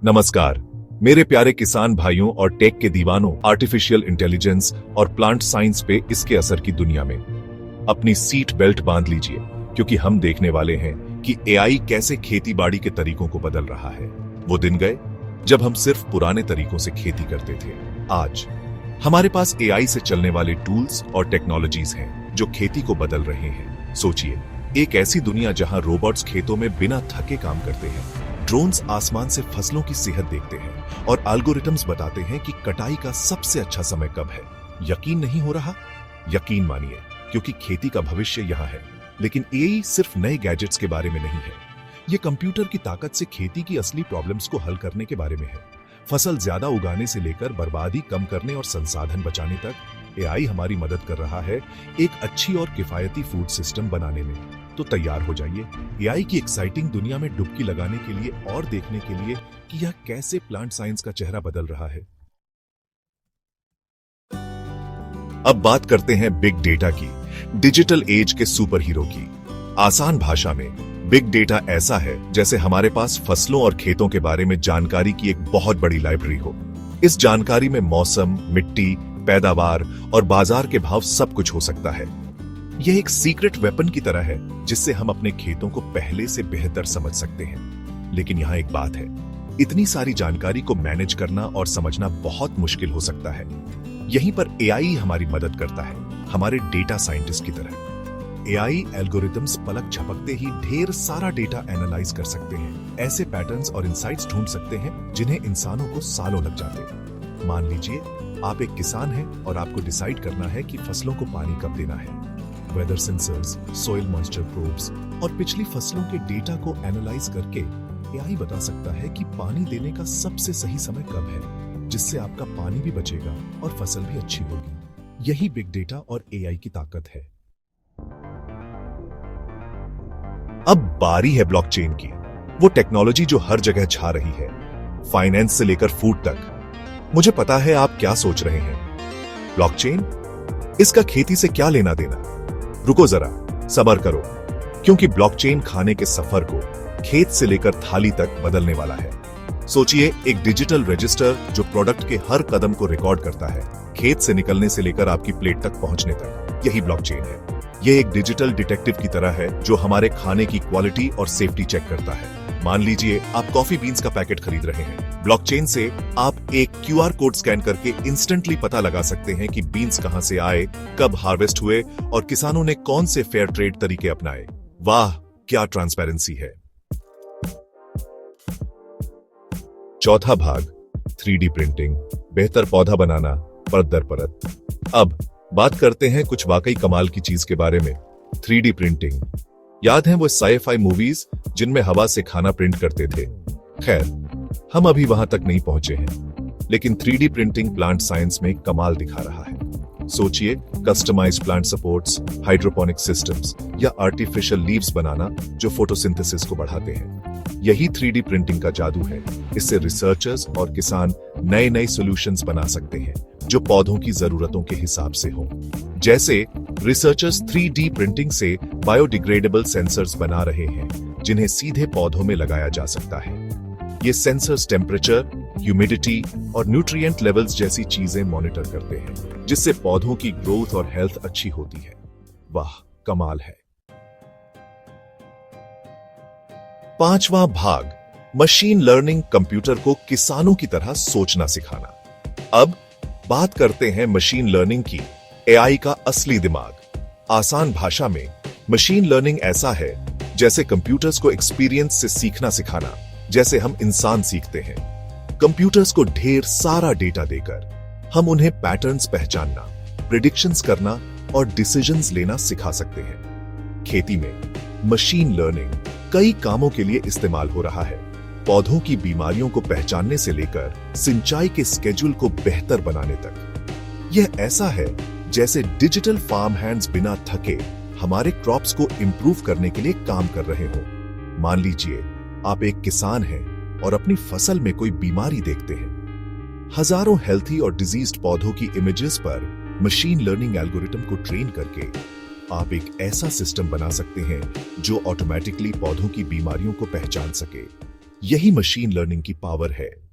नमस्कार मेरे प्यारे किसान भाइयों और टेक के दीवानों। आर्टिफिशियल इंटेलिजेंस और प्लांट साइंस पे इसके असर की दुनिया में अपनी सीट बेल्ट बांध लीजिए, क्योंकि हम देखने वाले हैं कि एआई कैसे खेती बाड़ी के तरीकों को बदल रहा है। वो दिन गए जब हम सिर्फ पुराने तरीकों से खेती करते थे। आज हमारे पास एआई से चलने वाले टूल्स और टेक्नोलॉजीज हैं जो खेती को बदल रहे हैं। सोचिए, एक ऐसी दुनिया जहां रोबोट्स खेतों में बिना थके काम करते हैं, ड्रोन्स आसमान से फसलों की सेहत देखते हैं और एल्गोरिथम्स बताते हैं कि कटाई का सबसे अच्छा समय कब है। यकीन नहीं हो रहा? यकीन मानिए, क्योंकि खेती का भविष्य यहां है। लेकिन एआई सिर्फ नए गैजेट्स के बारे में नहीं है, ये कंप्यूटर की ताकत से खेती की असली प्रॉब्लम्स को हल करने के बारे में है। फसल ज्यादा उगाने से लेकर बर्बादी कम करने और संसाधन बचाने तक एआई हमारी मदद कर रहा है एक अच्छी और किफायती फूड सिस्टम बनाने में। तो तैयार हो जाइए एआई की एक्साइटिंग दुनिया में डुबकी लगाने के लिए और देखने के लिए कि यह कैसे प्लांट साइंस का चेहरा बदल रहा है। अब बात करते हैं बिग डेटा की, डिजिटल एज के सुपर हीरो की। आसान भाषा में बिग डेटा ऐसा है जैसे हमारे पास फसलों और खेतों के बारे में जानकारी की एक बहुत बड़ी लाइब्रेरी हो। इस जानकारी में मौसम, मिट्टी, पैदावार और बाजार के भाव सब कुछ हो सकता है। यह एक सीक्रेट वेपन की तरह है जिससे हम अपने खेतों को पहले से बेहतर समझ सकते हैं। लेकिन यहां एक बात है, इतनी सारी जानकारी को मैनेज करना और समझना बहुत मुश्किल हो सकता है। यहीं पर एआई हमारी मदद करता है, हमारे डेटा साइंटिस्ट की तरह। एआई एल्गोरिथम्स पलक झपकते ही ढेर सारा डेटा एनालाइज कर सकते हैं, ऐसे पैटर्न्स और इंसाइट्स ढूंढ सकते हैं जिन्हें इंसानों को सालों लग जाते। मान लीजिए आप एक किसान हैं और आपको डिसाइड करना है कि फसलों को पानी कब देना है। Weather sensors, soil moisture probes और पिछली फसलों के डेटा को एनालाइज करके एआई बता सकता है कि पानी देने का सबसे सही समय कब है, जिससे आपका पानी भी बचेगा और फसल भी अच्छी होगी। यही बिग डेटा और एआई की ताकत है। अब बारी है ब्लॉकचेन की, वो टेक्नोलॉजी जो हर जगह छा रही है, फाइनेंस से लेकर फूड तक। मुझे पता है आप क्या सोच रहे हैं, ब्लॉकचेन, इसका खेती से क्या लेना देना? रुको जरा, सब्र करो, क्योंकि ब्लॉकचेन खाने के सफर को खेत से लेकर थाली तक बदलने वाला है। सोचिए, एक डिजिटल रजिस्टर जो प्रोडक्ट के हर कदम को रिकॉर्ड करता है, खेत से निकलने से लेकर आपकी प्लेट तक पहुंचने तक। यही ब्लॉकचेन है। यह एक डिजिटल डिटेक्टिव की तरह है जो हमारे खाने की क्वालिटी और सेफ्टी चेक करता है। मान लीजिए आप कॉफी बीन्स का पैकेट खरीद रहे हैं। ब्लॉकचेन से आप एक क्यूआर कोड स्कैन करके इंस्टेंटली पता लगा सकते हैं कि बीन्स कहां से आए, कब हार्वेस्ट हुए और किसानों ने कौन से फेयर ट्रेड तरीके अपनाए। वाह, क्या ट्रांसपेरेंसी है। चौथा भाग, 3D प्रिंटिंग, बेहतर पौधा बनाना परत दर परत। अब बात करते हैं कुछ वाकई कमाल की चीज के बारे में, 3D प्रिंटिंग। याद है वो साइ-फाई मूवीज जिनमें हवा से खाना प्रिंट करते थे? खैर, हम अभी वहां तक नहीं पहुंचे हैं, लेकिन 3D प्रिंटिंग प्लांट साइंस में कमाल दिखा रहा है। सोचिए, customised plant supports, hydroponic systems या आर्टिफिशियल लीव्स बनाना जो फोटोसिंथेसिस को बढ़ाते हैं। यही 3D प्रिंटिंग का जादू है। इससे रिसर्चर्स और किसान नए नए सॉल्यूशंस बना सकते हैं जो पौधों की जरूरतों के हिसाब से हो। जैसे रिसर्चर्स 3D प्रिंटिंग से बायोडिग्रेडेबल सेंसर्स बना रहे हैं जिन्हें सीधे पौधों में लगाया जा सकता है। ये सेंसर्स टेम्परेचर, ह्यूमिडिटी और न्यूट्रिएंट लेवल्स जैसी चीजें मॉनिटर करते हैं, जिससे पौधों की ग्रोथ और हेल्थ अच्छी होती है। वाह, कमाल है। पांचवा भाग, मशीन लर्निंग, कंप्यूटर को किसानों की तरह सोचना सिखाना। अब बात करते हैं मशीन लर्निंग की, एआई का असली दिमाग। आसान भाषा में मशीन लर्निंग ऐसा है जैसे कंप्यूटर्स को एक्सपीरियंस से सीखना सिखाना, जैसे हम इंसान सीखते हैं। कंप्यूटर्स को ढेर सारा डेटा देकर हम उन्हें पैटर्न्स पहचानना, प्रिडिक्शंस करना और डिसीजंस लेना सिखा सकते हैं। खेती में मशीन लर्निंग कई कामों के लिए इस्तेमाल हो रहा है, पौधों की बीमारियों को पहचानने से लेकर सिंचाई के स्केड्यूल को बेहतर बनाने तक। यह ऐसा है जैसे डिजिटल फार्म हैंड्स बिना थके हमारे क्रॉप्स को इंप्रूव करने के लिए काम कर रहे हो। मान लीजिए आप एक किसान हैं और अपनी फसल में कोई बीमारी देखते हैं। हजारों हेल्थी और डिजीज्ड पौधों की इमेजेस पर मशीन लर्निंग एल्गोरिथम को ट्रेन करके आप एक ऐसा सिस्टम बना सकते हैं जो ऑटोमेटिकली पौधों की बीमारियों को पहचान सके। यही मशीन लर्निंग की पावर है।